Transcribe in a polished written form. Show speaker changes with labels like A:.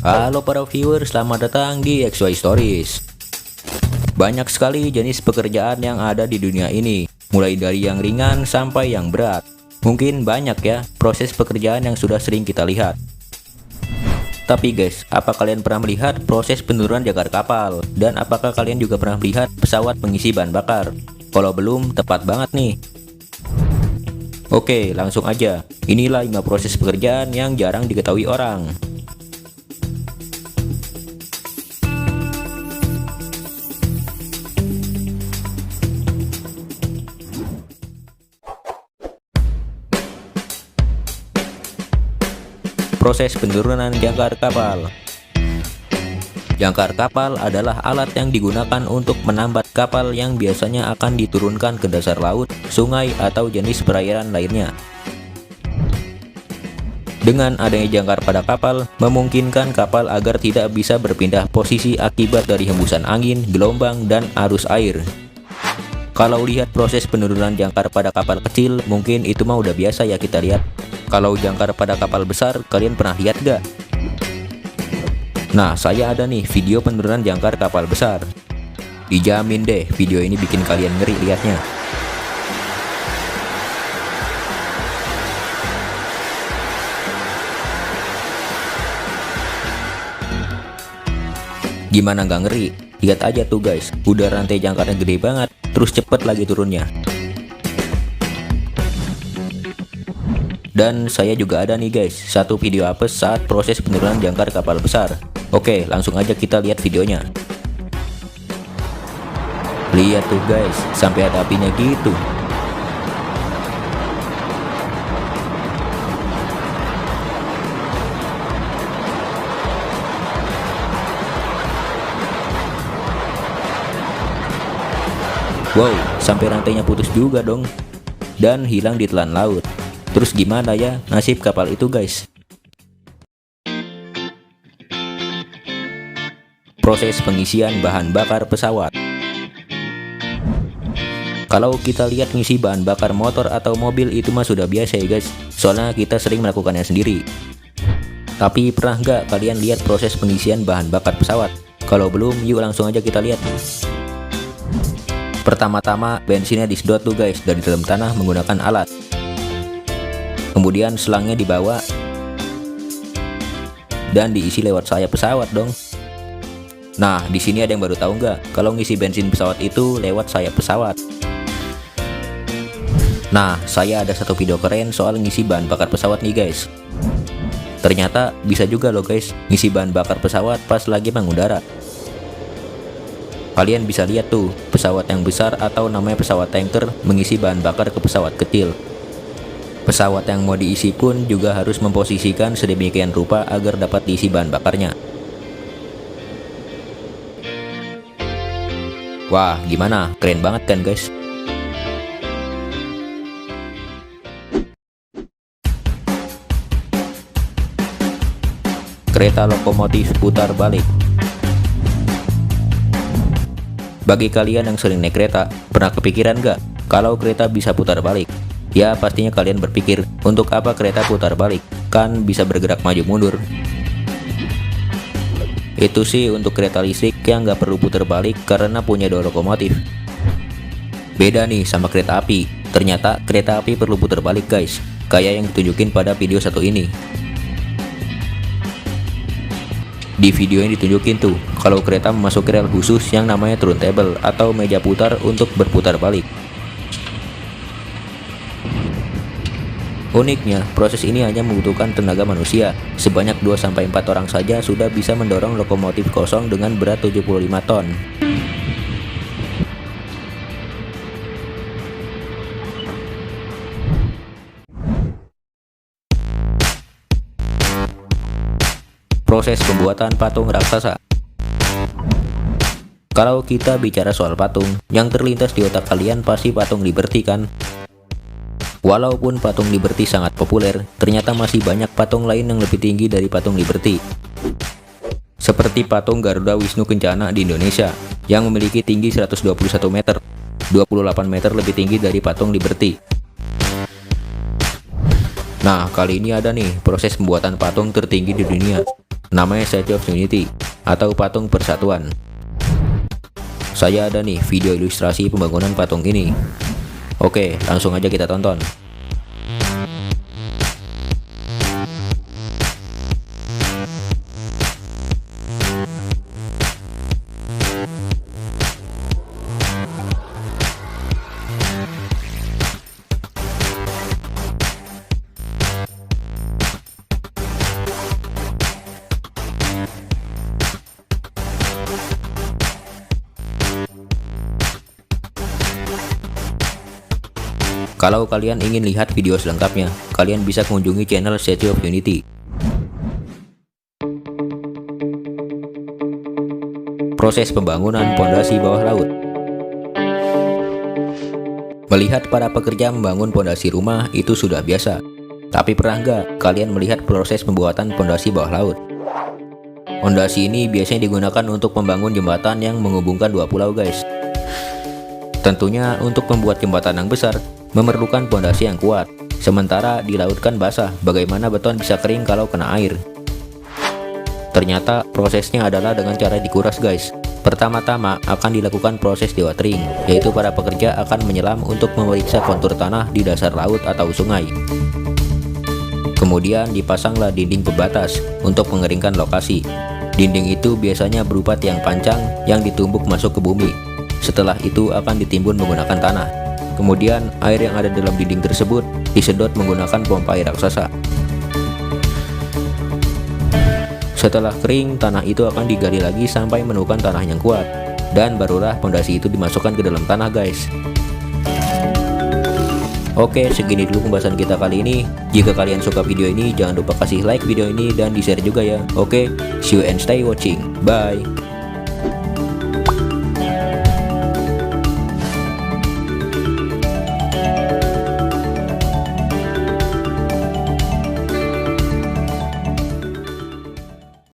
A: Halo para viewer, selamat datang di XY Stories. Banyak sekali jenis pekerjaan yang ada di dunia ini, mulai dari yang ringan sampai yang berat. Mungkin banyak ya proses pekerjaan yang sudah sering kita lihat. Tapi guys, apa kalian pernah melihat proses penurunan jangkar kapal? Dan apakah kalian juga pernah melihat pesawat mengisi bahan bakar? Kalau belum, tepat banget nih. Oke, langsung aja. Inilah 5 proses pekerjaan yang jarang diketahui orang. Proses penurunan jangkar kapal. Jangkar kapal adalah alat yang digunakan untuk menambat kapal yang biasanya akan diturunkan ke dasar laut, sungai, atau jenis perairan lainnya. Dengan adanya jangkar pada kapal, memungkinkan kapal agar tidak bisa berpindah posisi akibat dari hembusan angin, gelombang, dan arus air. Kalau lihat proses penurunan jangkar pada kapal kecil, mungkin itu mah udah biasa ya kita lihat. Kalau jangkar pada kapal besar, kalian pernah lihat gak? Nah, saya ada nih video penurunan jangkar kapal besar. Dijamin deh, video ini bikin kalian ngeri lihatnya. Gimana nggak ngeri? Lihat aja tuh guys, udah rantai jangkarnya gede banget, terus cepet lagi turunnya. Dan saya juga ada nih guys, satu video apes saat proses penurunan jangkar kapal besar. Oke, langsung aja kita lihat videonya. Lihat tuh guys, sampai ada apinya gitu. Wow, sampai rantainya putus juga dong. Dan hilang di telan laut. Terus gimana ya nasib kapal itu guys? Proses pengisian bahan bakar pesawat. Kalau kita lihat ngisi bahan bakar motor atau mobil itu mah sudah biasa ya guys, soalnya kita sering melakukannya sendiri. Tapi pernah nggak kalian lihat proses pengisian bahan bakar pesawat? Kalau belum, yuk langsung aja kita lihat. Pertama-tama bensinnya disedot tuh guys dari dalam tanah menggunakan alat. Kemudian selangnya dibawa dan diisi lewat sayap pesawat dong. Nah, di sini ada yang baru tahu nggak kalau ngisi bensin pesawat itu lewat sayap pesawat. Nah, saya ada satu video keren soal ngisi bahan bakar pesawat nih guys. Ternyata bisa juga loh guys ngisi bahan bakar pesawat pas lagi mengudara. Kalian bisa lihat tuh pesawat yang besar atau namanya pesawat tanker mengisi bahan bakar ke pesawat kecil. Pesawat yang mau diisi pun juga harus memposisikan sedemikian rupa agar dapat diisi bahan bakarnya. Wah, gimana? Keren banget kan guys? Kereta lokomotif putar balik. Bagi kalian yang sering naik kereta, pernah kepikiran nggak kalau kereta bisa putar balik? Ya pastinya kalian berpikir, untuk apa kereta putar balik? Kan bisa bergerak maju mundur. Itu sih untuk kereta listrik yang nggak perlu putar balik karena punya 2 lokomotif. Beda nih sama kereta api. Ternyata kereta api perlu putar balik guys, kayak yang ditunjukin pada video satu ini. Di video ini ditunjukin tuh kalau kereta memasuki rel khusus yang namanya turntable atau meja putar untuk berputar balik. Uniknya, proses ini hanya membutuhkan tenaga manusia. Sebanyak 2-4 orang saja sudah bisa mendorong lokomotif kosong dengan berat 75 ton. Proses pembuatan patung raksasa. Kalau kita bicara soal patung, yang terlintas di otak kalian pasti patung Liberty kan? Walaupun patung Liberty sangat populer, ternyata masih banyak patung lain yang lebih tinggi dari patung Liberty. Seperti patung Garuda Wisnu Kencana di Indonesia, yang memiliki tinggi 121 meter, 28 meter lebih tinggi dari patung Liberty. Nah, kali ini ada nih proses pembuatan patung tertinggi di dunia. Namanya Statue of Unity atau patung persatuan. Saya ada nih video ilustrasi pembangunan patung ini. Oke, langsung aja kita tonton. Kalau kalian ingin lihat video selengkapnya, kalian bisa kunjungi channel Statue of Unity. Proses pembangunan pondasi bawah laut. Melihat para pekerja membangun pondasi rumah itu sudah biasa. Tapi pernah nggak kalian melihat proses pembuatan pondasi bawah laut? Pondasi ini biasanya digunakan untuk membangun jembatan yang menghubungkan dua pulau, guys. Tentunya untuk membuat jembatan yang besar memerlukan pondasi yang kuat. Sementara di laut kan basah, bagaimana beton bisa kering kalau kena air? Ternyata prosesnya adalah dengan cara dikuras, guys. Pertama-tama akan dilakukan proses dewatering, yaitu para pekerja akan menyelam untuk memeriksa kontur tanah di dasar laut atau sungai. Kemudian dipasanglah dinding pembatas untuk mengeringkan lokasi. Dinding itu biasanya berupa tiang pancang yang ditumbuk masuk ke bumi. Setelah itu akan ditimbun menggunakan tanah. Kemudian air yang ada dalam dinding tersebut disedot menggunakan pompa air raksasa. Setelah kering, tanah itu akan digali lagi sampai menemukan tanah yang kuat. Dan barulah pondasi itu dimasukkan ke dalam tanah, guys. Oke, segini dulu pembahasan kita kali ini. Jika kalian suka video ini, jangan lupa kasih like video ini dan di-share juga ya. Oke, see you and stay watching. Bye.